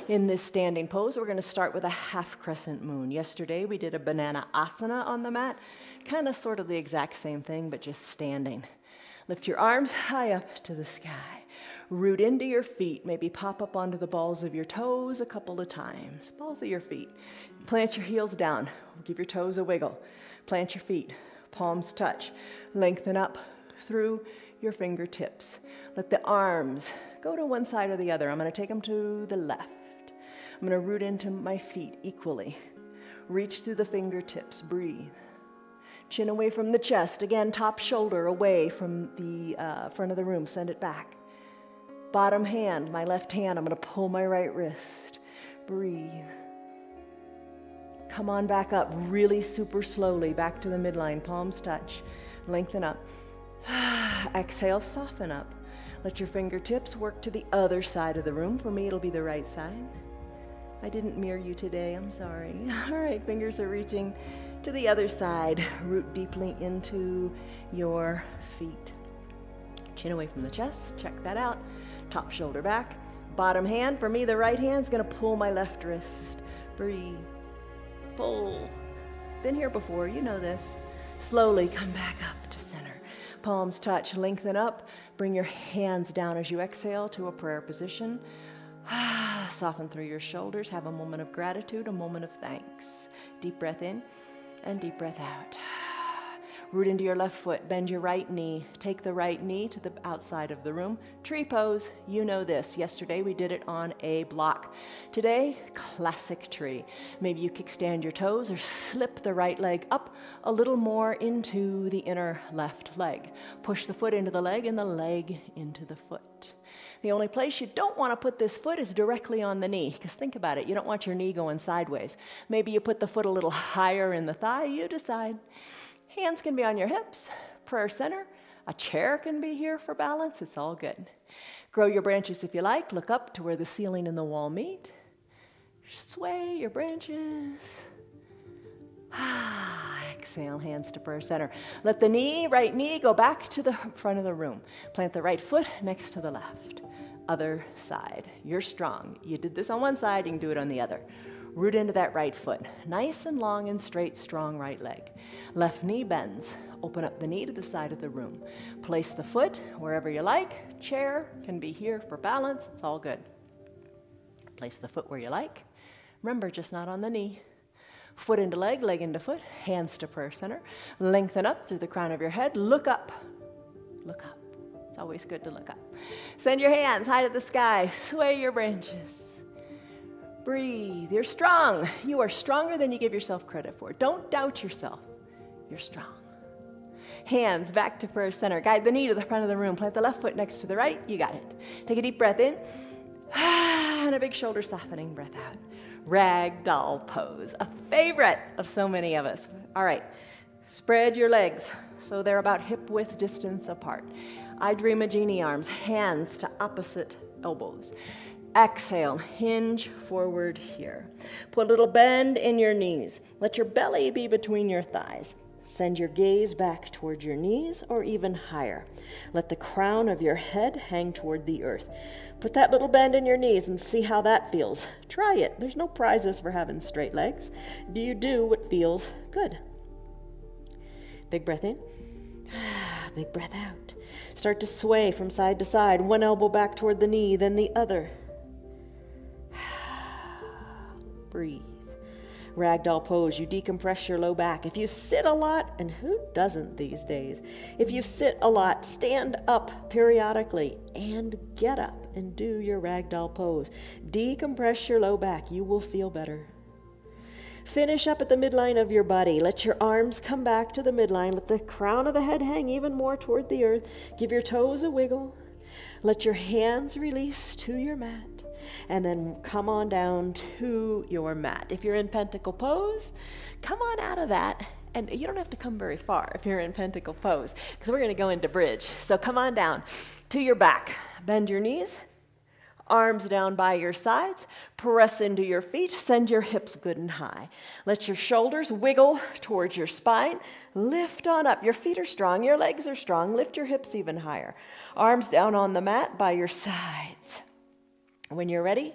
In this standing pose, we're going to start with a half crescent moon. Yesterday, we did a banana asana on the mat, kind of sort of the exact same thing, but just standing. Lift your arms high up to the sky. Root into your feet, maybe pop up onto the balls of your toes a couple of times. Balls of your feet. Plant your heels down. Give your toes a wiggle. Plant your feet. Palms touch. Lengthen up through your fingertips. Let the arms go to one side or the other. I'm going to take them to the left. I'm going to root into my feet equally. Reach through the fingertips. Breathe. Chin away from the chest. Again, top shoulder away from the front of the room. Send it back. Bottom hand, my left hand, I'm going to pull my right wrist. Breathe. Come on back up really super slowly, back to the midline. Palms touch. Lengthen up. Exhale, soften up. Let your fingertips work to the other side of the room. For me, it'll be the right side. I didn't mirror you today, I'm sorry. All right, fingers are reaching to the other side. Root deeply into your feet. Chin away from the chest, check that out. Top shoulder back. Bottom hand, for me, the right hand's gonna pull my left wrist. Breathe. Pull. Been here before, you know this. Slowly come back up to center. Palms touch, lengthen up. Bring your hands down as you exhale to a prayer position. Soften through your shoulders. Have a moment of gratitude, a moment of thanks. Deep breath in and deep breath out. Root into your left foot, bend your right knee. Take the right knee to the outside of the room. Tree pose, you know this. Yesterday we did it on a block. Today, classic tree. Maybe you kickstand your toes or slip the right leg up a little more into the inner left leg. Push the foot into the leg and the leg into the foot. The only place you don't want to put this foot is directly on the knee, because think about it, you don't want your knee going sideways. Maybe you put the foot a little higher in the thigh, you decide. Hands can be on your hips, prayer center. A chair can be here for balance. It's all good. Grow your branches if you like. Look up to where the ceiling and the wall meet. Sway your branches. Exhale, hands to prayer center. Let the right knee go back to the front of the room. Plant the right foot next to the left. Other side. You're strong. You did this on one side, you can do it on the other. Root into that right foot. Nice and long and straight, strong right leg. Left knee bends. Open up the knee to the side of the room. Place the foot wherever you like. Chair can be here for balance. It's all good. Place the foot where you like. Remember, just not on the knee. Foot into leg, leg into foot. Hands to prayer center. Lengthen up through the crown of your head. Look up. Look up. It's always good to look up. Send your hands high to the sky. Sway your branches. Breathe. You're strong. You are stronger than you give yourself credit for. Don't doubt yourself. You're strong. Hands back to prayer center. Guide the knee to the front of the room. Plant the left foot next to the right. You got it. Take a deep breath in. And a big shoulder softening breath out. Ragdoll pose. A favorite of so many of us. All right. Spread your legs so they're about hip width distance apart. I dream a genie arms. Hands to opposite elbows. Exhale, hinge forward here. Put a little bend in your knees. Let your belly be between your thighs. Send your gaze back toward your knees or even higher. Let the crown of your head hang toward the earth. Put that little bend in your knees and see how that feels. Try it. There's no prizes for having straight legs. Do you do what feels good? Big breath in. Big breath out. Start to sway from side to side. One elbow back toward the knee, then the other. Breathe. Ragdoll pose, you decompress your low back. If you sit a lot, and who doesn't these days? If you sit a lot, stand up periodically and get up and do your ragdoll pose. Decompress your low back. You will feel better. Finish up at the midline of your body. Let your arms come back to the midline. Let the crown of the head hang even more toward the earth. Give your toes a wiggle. Let your hands release to your mat. And then come on down to your mat. If you're in pentacle pose, come on out of that. And you don't have to come very far if you're in pentacle pose, because we're going to go into bridge. So come on down to your back. Bend your knees. Arms down by your sides, press into your feet, send your hips good and high. Let your shoulders wiggle towards your spine, lift on up. Your feet are strong, your legs are strong, lift your hips even higher. Arms down on the mat by your sides. When you're ready,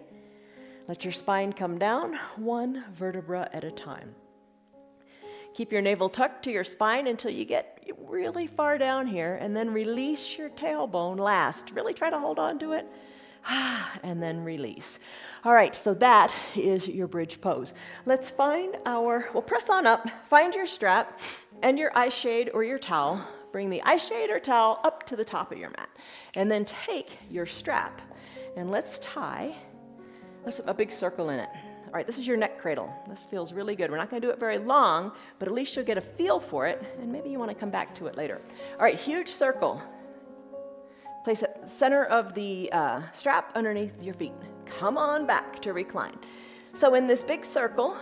let your spine come down, one vertebra at a time. Keep your navel tucked to your spine until you get really far down here, and then release your tailbone last. Really try to hold on to it, and then release. All right, so that is your bridge pose. Let's find we'll press on up, find your strap and your eye shade or your towel. Bring the eye shade or towel up to the top of your mat, and then take your strap, and let's tie a big circle in it. All right, this is your neck cradle. This feels really good. We're not going to do it very long, but at least you'll get a feel for it, and maybe you want to come back to it later. All right, huge circle. Place it center of the strap underneath your feet. Come on back to recline. So in this big circle,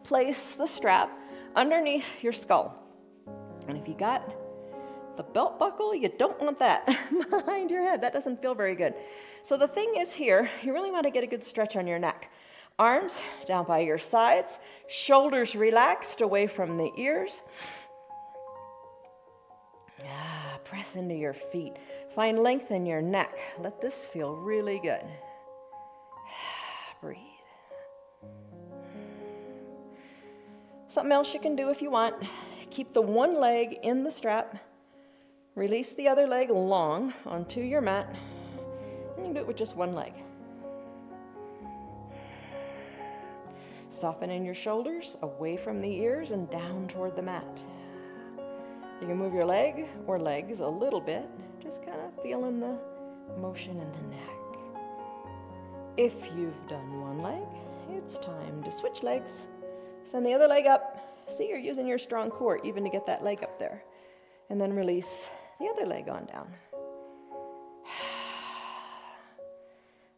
place the strap underneath your skull. And if you got the belt buckle, you don't want that behind your head. That doesn't feel very good. So the thing is here, you really want to get a good stretch on your neck. Arms down by your sides, shoulders relaxed away from the ears. Press into your feet. Find length in your neck. Let this feel really good. Breathe. Something else you can do if you want. Keep the one leg in the strap. Release the other leg long onto your mat. And you can do it with just one leg. Soften in your shoulders, away from the ears and down toward the mat. You can move your leg or legs a little bit, just kind of feeling the motion in the neck. If you've done one leg, it's time to switch legs. Send the other leg up. See, you're using your strong core even to get that leg up there. And then release the other leg on down.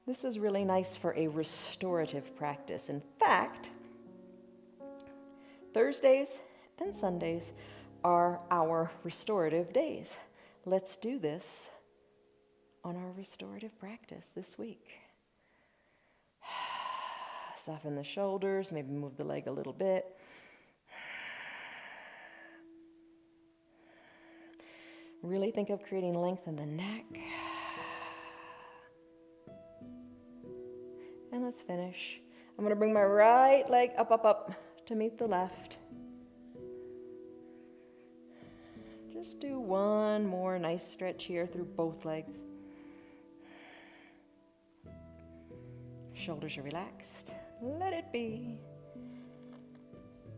This is really nice for a restorative practice. In fact, Thursdays and Sundays are our restorative days. Let's do this on our restorative practice this week. Soften the shoulders, maybe move the leg a little bit. Really think of creating length in the neck. And let's finish. I'm going to bring my right leg up to meet the left. Just do one more nice stretch here through both legs. Shoulders are relaxed. Let it be.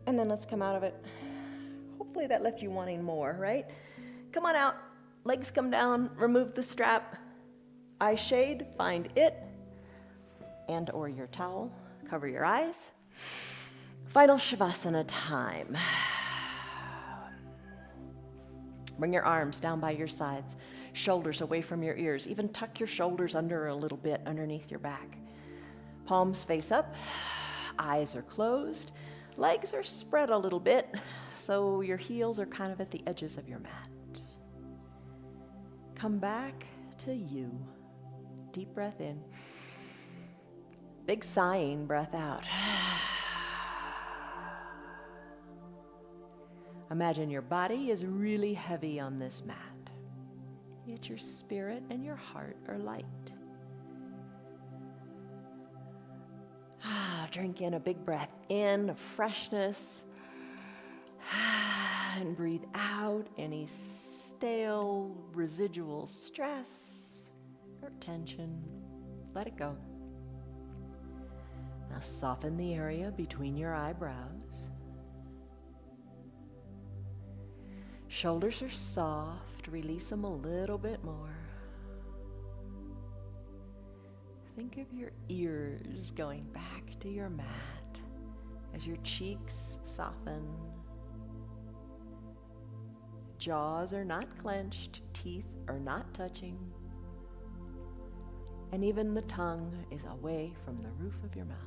And then let's come out of it. Hopefully that left you wanting more, right? Come on out. Legs come down. Remove the strap. Eye shade. Find it. And or your towel. Cover your eyes. Final Shavasana time. Bring your arms down by your sides, shoulders away from your ears. Even tuck your shoulders under a little bit underneath your back. Palms face up, eyes are closed, legs are spread a little bit, so your heels are kind of at the edges of your mat. Come back to you. Deep breath in. Big sighing breath out. Imagine your body is really heavy on this mat, yet your spirit and your heart are light. Drink in a big breath in of freshness, and breathe out any stale, residual stress or tension. Let it go. Now soften the area between your eyebrows. Shoulders are soft. Release them a little bit more. Think of your ears going back to your mat as your cheeks soften. Jaws are not clenched. Teeth are not touching. And even the tongue is away from the roof of your mouth.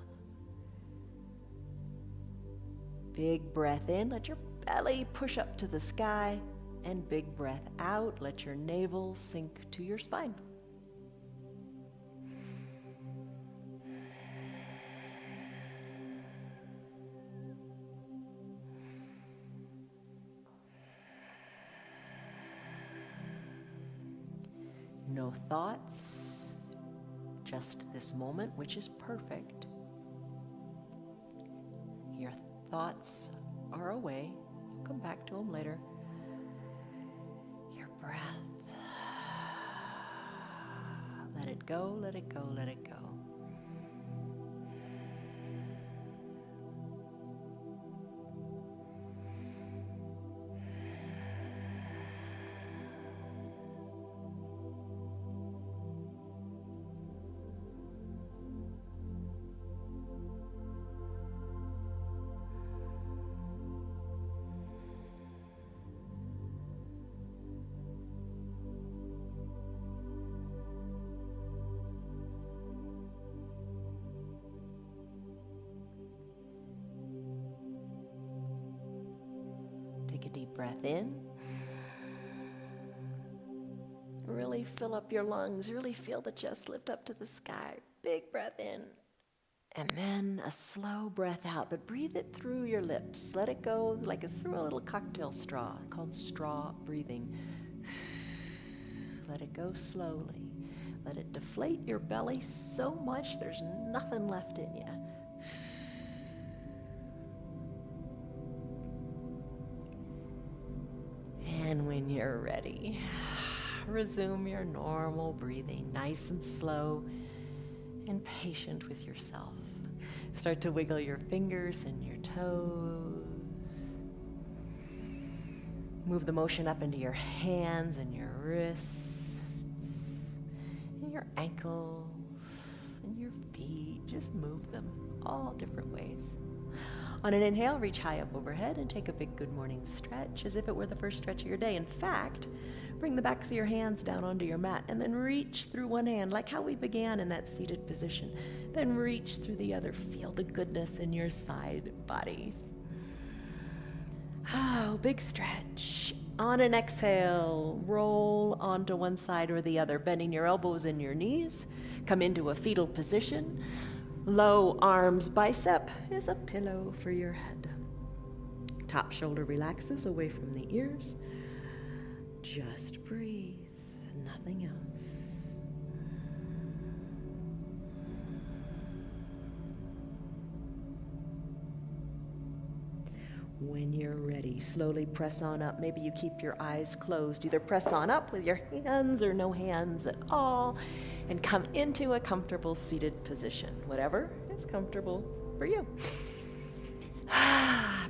Big breath in. Let your belly push up to the sky, and big breath out. Let your navel sink to your spine. No thoughts, just this moment, which is perfect. Your thoughts are away. Come back to them later. Your breath. Let it go, let it go, let it go. Take a deep breath in. Really fill up your lungs. Really feel the chest lift up to the sky. Big breath in. And then a slow breath out, but breathe it through your lips. Let it go like it's through a little cocktail straw, called straw breathing. Let it go slowly. Let it deflate your belly so much there's nothing left in you. And when you're ready, resume your normal breathing, nice and slow and patient with yourself. Start to wiggle your fingers and your toes. Move the motion up into your hands and your wrists, and your ankles, and your feet. Just move them all different ways. On an inhale, reach high up overhead and take a big good morning stretch as if it were the first stretch of your day. In fact, bring the backs of your hands down onto your mat and then reach through one hand like how we began in that seated position. Then reach through the other. Feel the goodness in your side bodies. Oh, big stretch. On an exhale, roll onto one side or the other, bending your elbows and your knees. Come into a fetal position. Low arms bicep is a pillow for your head. Top shoulder relaxes away from the ears. Just breathe, nothing else. When you're ready, slowly press on up. Maybe you keep your eyes closed. Either press on up with your hands or no hands at all, and come into a comfortable seated position, whatever is comfortable for you.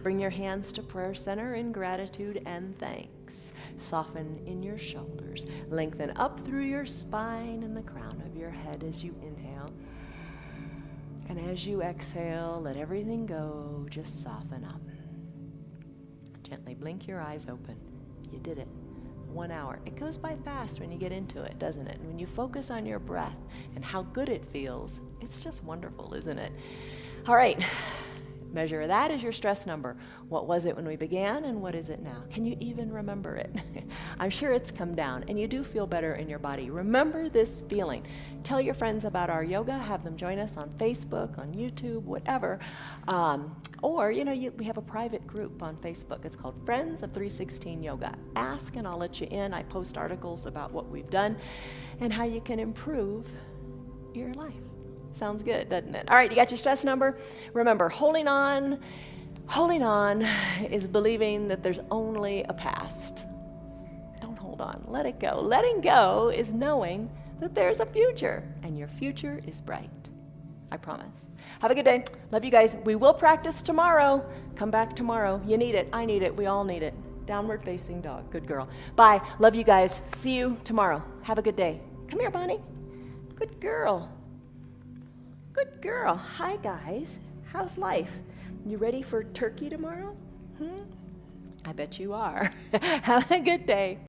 Bring your hands to prayer center in gratitude and thanks. Soften in your shoulders. Lengthen up through your spine and the crown of your head as you inhale. And as you exhale, let everything go. Just soften up. Gently blink your eyes open. You did it. 1 hour. It goes by fast when you get into it, doesn't it? And when you focus on your breath and how good it feels, it's just wonderful, isn't it? All right. Measure that as your stress number. What was it when we began and what is it now? Can you even remember it? I'm sure it's come down and you do feel better in your body. Remember this feeling. Tell your friends about our yoga. Have them join us on Facebook, on YouTube, whatever. Or, we have a private group on Facebook. It's called Friends of 316 Yoga. Ask and I'll let you in. I post articles about what we've done and how you can improve your life. Sounds good, doesn't it? All right, you got your stress number. Remember, holding on is believing that there's only a past. Don't hold on. Let it go. Letting go is knowing that there's a future, and your future is bright. I promise. Have a good day. Love you guys. We will practice tomorrow. Come back tomorrow. You need it. I need it. We all need it. Downward facing dog. Good girl. Bye. Love you guys. See you tomorrow. Have a good day. Come here, Bonnie. Good girl. Good girl. Hi, guys. How's life? You ready for turkey tomorrow? I bet you are. Have a good day.